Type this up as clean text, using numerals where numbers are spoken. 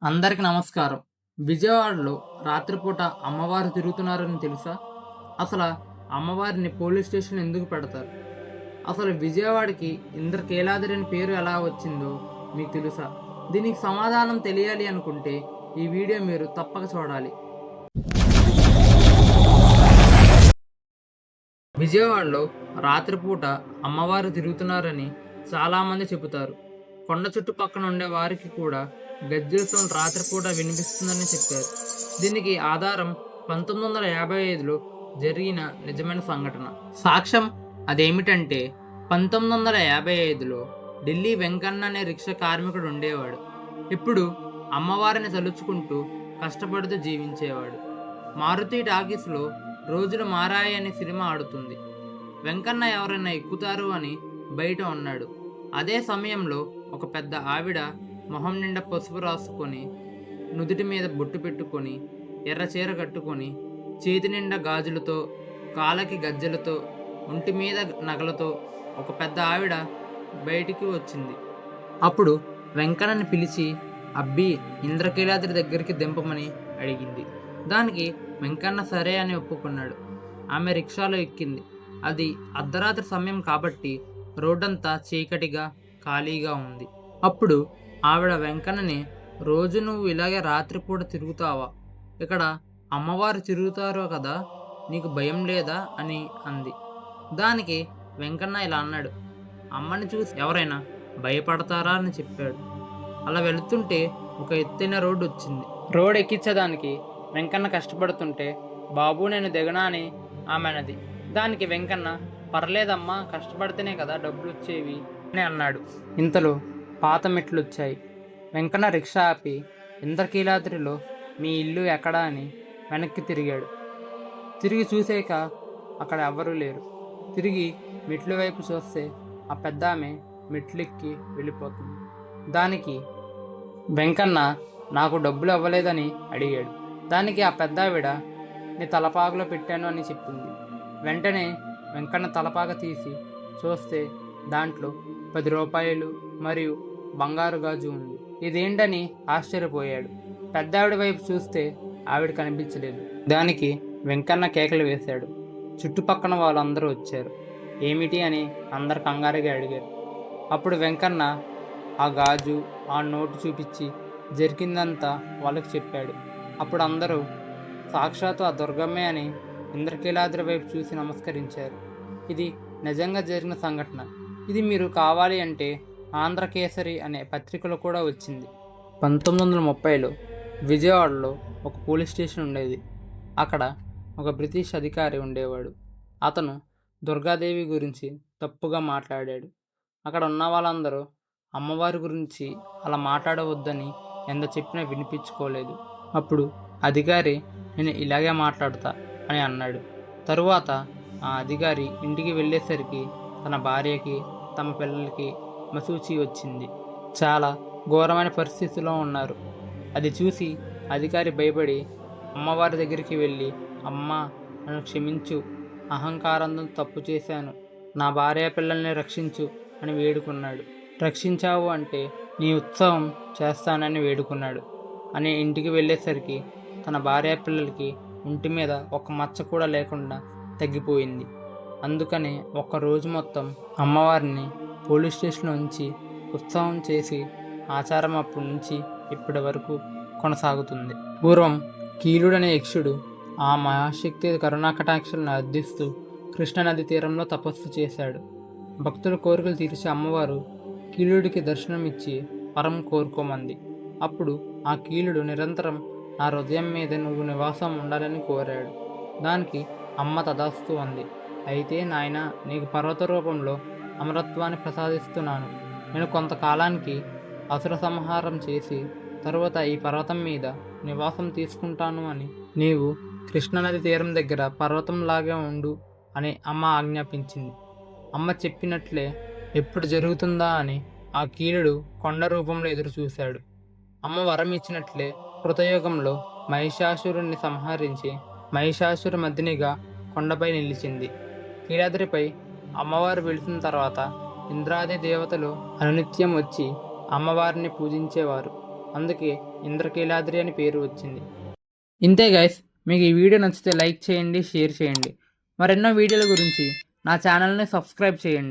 అందరికి నమస్కారం. విజయవాడలో రాత్రిపూట అమ్మవారు తిరుగుతున్నారని తెలుసా? అసలు అమ్మవారిని పోలీస్ స్టేషన్ ఎందుకు పెడతారు? అసలు విజయవాడకి ఇంద్రకీలాద్రి అని పేరు ఎలా వచ్చిందో మీకు తెలుసా? దీనికి సమాధానం తెలియాలి అనుకుంటే ఈ వీడియో మీరు తప్పక చూడాలి. విజయవాడలో రాత్రిపూట అమ్మవారు తిరుగుతున్నారని చాలామంది చెబుతారు. కొండ చుట్టుపక్కన ఉండే వారికి కూడా గజ్జెల సౌండ్ రాత్రిపూట వినిపిస్తుందని చెప్పారు. దీనికి ఆధారం 1955లో జరిగిన నిజమైన సంఘటన. సాక్ష్యం అదేమిటంటే 1955లో ఢిల్లీ వెంకన్న అనే రిక్షా కార్మికుడు ఉండేవాడు. ఇప్పుడు అమ్మవారిని తలుచుకుంటూ కష్టపడుతూ జీవించేవాడు. మారుతి టాకీస్లో రోజులు మారాయి అనే సినిమా ఆడుతుంది. వెంకన్న ఎవరైనా ఎక్కుతారు అని బయట ఉన్నాడు. అదే సమయంలో ఒక పెద్ద ఆవిడ మొహం నిండా పసుపు రాసుకొని, నుదుటి మీద బొట్టు పెట్టుకొని, ఎర్ర చీర కట్టుకొని, చేతి నిండా గాజులతో, కాళ్ళకి గజ్జెలతో, ఒంటి మీద నగలతో ఒక పెద్ద ఆవిడ బయటికి వచ్చింది. అప్పుడు వెంకన్నని పిలిచి అబ్బి ఇంద్రకీలాద్రి దగ్గరికి దింపమని అడిగింది. దానికి వెంకన్న సరే అని ఒప్పుకున్నాడు. ఆమె రిక్షాలో ఎక్కింది. అది అర్ధరాత్రి సమయం కాబట్టి రోడ్డంతా చీకటిగా ఖాళీగా ఉంది. అప్పుడు ఆవిడ వెంకన్నని, రోజు నువ్వు ఇలాగే రాత్రిపూట తిరుగుతావా? ఇక్కడ అమ్మవారు తిరుగుతారో కదా, నీకు భయం లేదా అని అంది. దానికి వెంకన్న ఇలా అన్నాడు, అమ్మని చూసి ఎవరైనా భయపడతారా అని చెప్పాడు. అలా వెళుతుంటే ఒక ఎత్తైన రోడ్డు వచ్చింది. రోడ్ ఎక్కించడానికి వెంకన్న కష్టపడుతుంటే, బాబు నేను దిగనా అని ఆమె అన్నది. దానికి వెంకన్న, పర్లేదమ్మా, కష్టపడితేనే కదా డబ్బులు వచ్చేవి అని అన్నాడు. ఇంతలో పాత మెట్లు వచ్చాయి. వెంకన్న రిక్షా ఆపి, ఇంద్రకీలాద్రిలో మీ ఇల్లు ఎక్కడా అని వెనక్కి తిరిగాడు. తిరిగి చూసాక అక్కడ ఎవ్వరూ లేరు. తిరిగి మెట్ల వైపు చూస్తే ఆ పెద్ద ఆమె మెట్లెక్కి వెళ్ళిపోతుంది. దానికి వెంకన్న, నాకు డబ్బులు ఇవ్వలేదని అడిగాడు. దానికి ఆ పెద్దావిడ, నీ తలపాగలో పెట్టాను అని చెప్పింది. వెంటనే వెంకన్న తలపాగ తీసి చూస్తే దాంట్లో 10 రూపాయలు మరియు బంగారు గాజు ఉంది. ఇదేంటని ఆశ్చర్యపోయాడు. పెద్దావిడ వైపు చూస్తే ఆవిడ కనిపించలేదు. దానికి వెంకన్న కేకలు వేశాడు. చుట్టుపక్కన వాళ్ళందరూ వచ్చారు. ఏమిటి అని అందరు కంగారుగా అడిగారు. అప్పుడు వెంకన్న ఆ గాజు, ఆ నోటు చూపించి జరిగిందంతా వాళ్ళకి చెప్పాడు. అప్పుడు అందరూ సాక్షాత్తు ఆ దుర్గమ్మే అని ఇంద్రకీలాద్రి వైపు చూసి నమస్కరించారు. ఇది నిజంగా జరిగిన సంఘటన. ఇది మీరు కావాలి అంటే ఆంధ్రకేసరి అనే పత్రికలో కూడా వచ్చింది. 1930లో విజయవాడలో ఒక పోలీస్ స్టేషన్ ఉండేది. అక్కడ ఒక బ్రిటిష్ అధికారి ఉండేవాడు. అతను దుర్గాదేవి గురించి తప్పుగా మాట్లాడాడు. అక్కడ ఉన్న వాళ్ళందరూ అమ్మవారి గురించి అలా మాట్లాడవద్దని ఎంత చెప్పినా వినిపించుకోలేదు. అప్పుడు అధికారి, నేను ఇలాగే మాట్లాడతా అని అన్నాడు. తరువాత ఆ అధికారి ఇంటికి వెళ్ళేసరికి తన భార్యకి, తమ పిల్లలకి మసూచి వచ్చింది. చాలా ఘోరమైన పరిస్థితిలో ఉన్నారు. అది చూసి అధికారి భయపడి అమ్మవారి దగ్గరికి వెళ్ళి, అమ్మ నన్ను క్షమించు, అహంకారంతో తప్పు చేశాను, నా భార్య పిల్లల్ని రక్షించు అని వేడుకున్నాడు. రక్షించావు అంటే నీ ఉత్సవం చేస్తానని వేడుకున్నాడు. అని ఇంటికి వెళ్ళేసరికి తన భార్య పిల్లలకి ఒంటి మీద ఒక మచ్చ కూడా లేకుండా తగ్గిపోయింది. అందుకని ఒక్కరోజు మొత్తం అమ్మవారిని పోలీస్ స్టేషన్ ఉంచి ఉత్సవం చేసి ఆచారం అప్పటి నుంచి ఇప్పటి వరకు కొనసాగుతుంది. పూర్వం కీలుడనే యక్షుడు ఆ మహాశక్తి కరుణాకటాక్షలను అర్థిస్తూ కృష్ణానది తీరంలో తపస్సు చేశాడు. భక్తుల కోరికలు తీర్చే అమ్మవారు కీలుడికి దర్శనమిచ్చి వరం కోరుకోమంది. అప్పుడు ఆ కీలుడు నిరంతరం నా హృదయం మీద నువ్వు నివాసం ఉండాలని కోరాడు. దానికి అమ్మ తదాస్తు అంది. అయితే నాయన, నీకు పర్వత రూపంలో అమరత్వాన్ని ప్రసాదిస్తున్నాను. నేను కొంతకాలానికి అసుర సంహారం చేసి తరువాత ఈ పర్వతం మీద నివాసం తీసుకుంటాను అని నీవు కృష్ణానది తీరం దగ్గర పర్వతంలాగే ఉండు అని అమ్మ ఆజ్ఞాపించింది. అమ్మ చెప్పినట్లే ఎప్పుడు జరుగుతుందా అని ఆ కీలుడు కొండ రూపంలో ఎదురు చూశాడు. అమ్మ వరం ఇచ్చినట్లే కృతయుగంలో మహిషాసురుణ్ణి సంహరించి మహిషాసుర మర్దినిగా కొండపై నిలిచింది. కీలాద్రిపై అమ్మవారు వెళుతున్న తర్వాత ఇంద్రాది దేవతలు అనునిత్యం వచ్చి అమ్మవారిని పూజించేవారు. అందుకే ఇంద్రకీలాద్రి అని పేరు వచ్చింది. ఇంతే గైస్, మీకు ఈ వీడియో నచ్చితే లైక్ చేయండి, షేర్ చేయండి. మరెన్నో వీడియోల గురించి నా ఛానల్ని సబ్స్క్రైబ్ చేయండి.